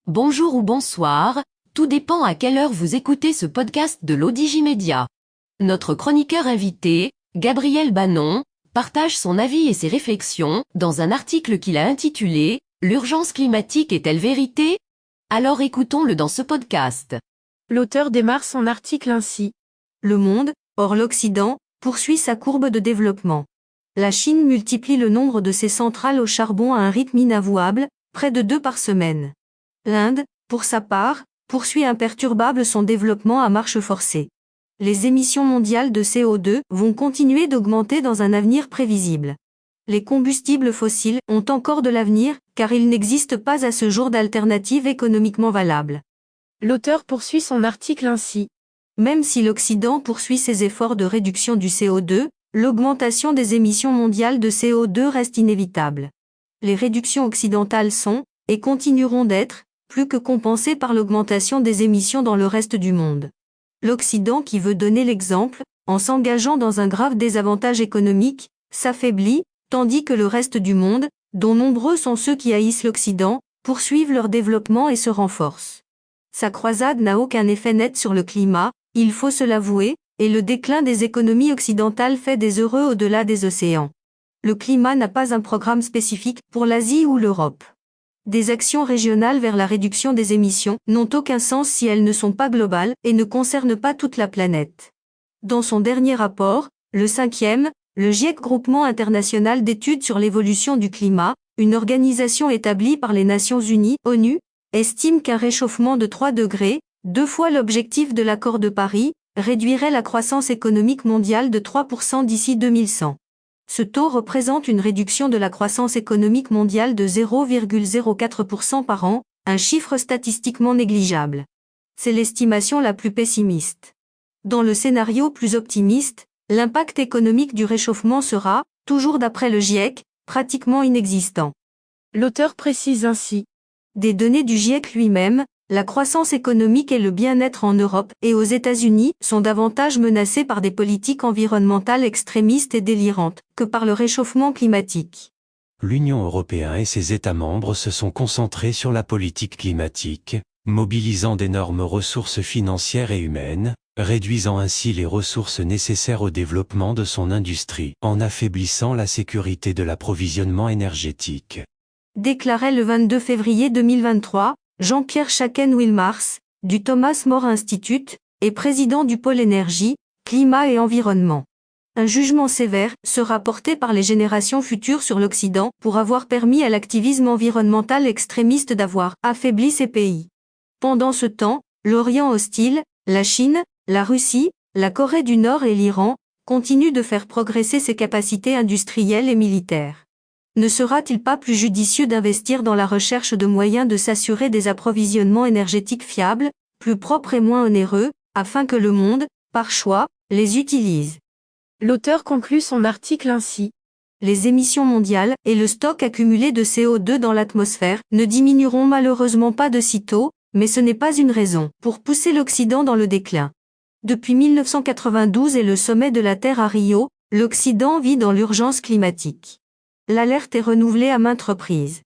bonjour ou bonsoir, tout dépend à quelle heure vous écoutez ce podcast de l'Odigimédia. Notre chroniqueur invité, Gabriel Bannon, partage son avis et ses réflexions dans un article qu'il a intitulé « L'urgence climatique est-elle vérité ?» Alors écoutons-le dans ce podcast. L'auteur démarre son article ainsi. Le monde, hors l'Occident, poursuit sa courbe de développement. La Chine multiplie le nombre de ses centrales au charbon à un rythme inavouable, près de 2 par semaine. L'Inde, pour sa part, poursuit imperturbable son développement à marche forcée. Les émissions mondiales de CO2 vont continuer d'augmenter dans un avenir prévisible. Les combustibles fossiles ont encore de l'avenir, car il n'existe pas à ce jour d'alternative économiquement valable. L'auteur poursuit son article ainsi. Même si l'Occident poursuit ses efforts de réduction du CO2, l'augmentation des émissions mondiales de CO2 reste inévitable. Les réductions occidentales sont, et continueront d'être, plus que compensées par l'augmentation des émissions dans le reste du monde. L'Occident qui veut donner l'exemple, en s'engageant dans un grave désavantage économique, s'affaiblit, tandis que le reste du monde, dont nombreux sont ceux qui haïssent l'Occident, poursuivent leur développement et se renforcent. Sa croisade n'a aucun effet net sur le climat, il faut se l'avouer, et le déclin des économies occidentales fait des heureux au-delà des océans. Le climat n'a pas un programme spécifique pour l'Asie ou l'Europe. Des actions régionales vers la réduction des émissions n'ont aucun sens si elles ne sont pas globales et ne concernent pas toute la planète. Dans son dernier rapport, le 5e, le GIEC Groupement international d'études sur l'évolution du climat, une organisation établie par les Nations Unies, ONU, estime qu'un réchauffement de 3 degrés, 2 fois l'objectif de l'accord de Paris, réduirait la croissance économique mondiale de 3% d'ici 2100. Ce taux représente une réduction de la croissance économique mondiale de 0,04% par an, un chiffre statistiquement négligeable. C'est l'estimation la plus pessimiste. Dans le scénario plus optimiste, l'impact économique du réchauffement sera, toujours d'après le GIEC, pratiquement inexistant. L'auteur précise ainsi. Des données du GIEC lui-même, la croissance économique et le bien-être en Europe et aux États-Unis sont davantage menacés par des politiques environnementales extrémistes et délirantes que par le réchauffement climatique. L'Union européenne et ses États membres se sont concentrés sur la politique climatique, mobilisant d'énormes ressources financières et humaines, réduisant ainsi les ressources nécessaires au développement de son industrie, en affaiblissant la sécurité de l'approvisionnement énergétique. Déclarait le 22 février 2023, Jean-Pierre Chaken-Wilmars, du Thomas More Institute, et président du pôle énergie, climat et environnement. Un jugement sévère sera porté par les générations futures sur l'Occident pour avoir permis à l'activisme environnemental extrémiste d'avoir affaibli ces pays. Pendant ce temps, l'Orient hostile, la Chine, la Russie, la Corée du Nord et l'Iran continuent de faire progresser ses capacités industrielles et militaires. Ne sera-t-il pas plus judicieux d'investir dans la recherche de moyens de s'assurer des approvisionnements énergétiques fiables, plus propres et moins onéreux, afin que le monde, par choix, les utilise? L'auteur conclut son article ainsi. Les émissions mondiales et le stock accumulé de CO2 dans l'atmosphère ne diminueront malheureusement pas de sitôt, mais ce n'est pas une raison pour pousser l'Occident dans le déclin. Depuis 1992 et le sommet de la Terre à Rio, l'Occident vit dans l'urgence climatique. L'alerte est renouvelée à maintes reprises.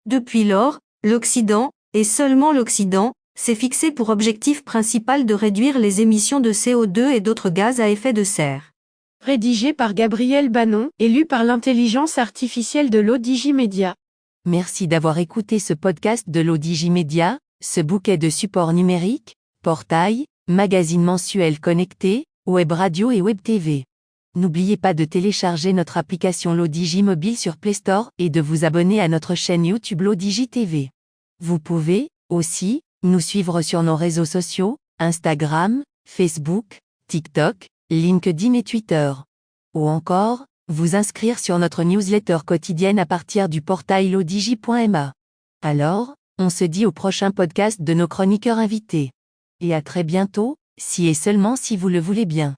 Depuis lors, l'Occident, et seulement l'Occident, s'est fixé pour objectif principal de réduire les émissions de CO2 et d'autres gaz à effet de serre. Rédigé par Gabriel Bannon et lu par l'intelligence artificielle de l'Odigimédia. Merci d'avoir écouté ce podcast de l'Odigimédia, ce bouquet de supports numériques, portail, magazine mensuel connecté, web radio et web TV. N'oubliez pas de télécharger notre application l'Odigi Mobile sur Play Store et de vous abonner à notre chaîne YouTube l'Odigi TV. Vous pouvez, aussi, nous suivre sur nos réseaux sociaux, Instagram, Facebook, TikTok, LinkedIn et Twitter. Ou encore, vous inscrire sur notre newsletter quotidienne à partir du portail lodigi.ma. Alors, on se dit au prochain podcast de nos chroniqueurs invités. Et à très bientôt, si et seulement si vous le voulez bien.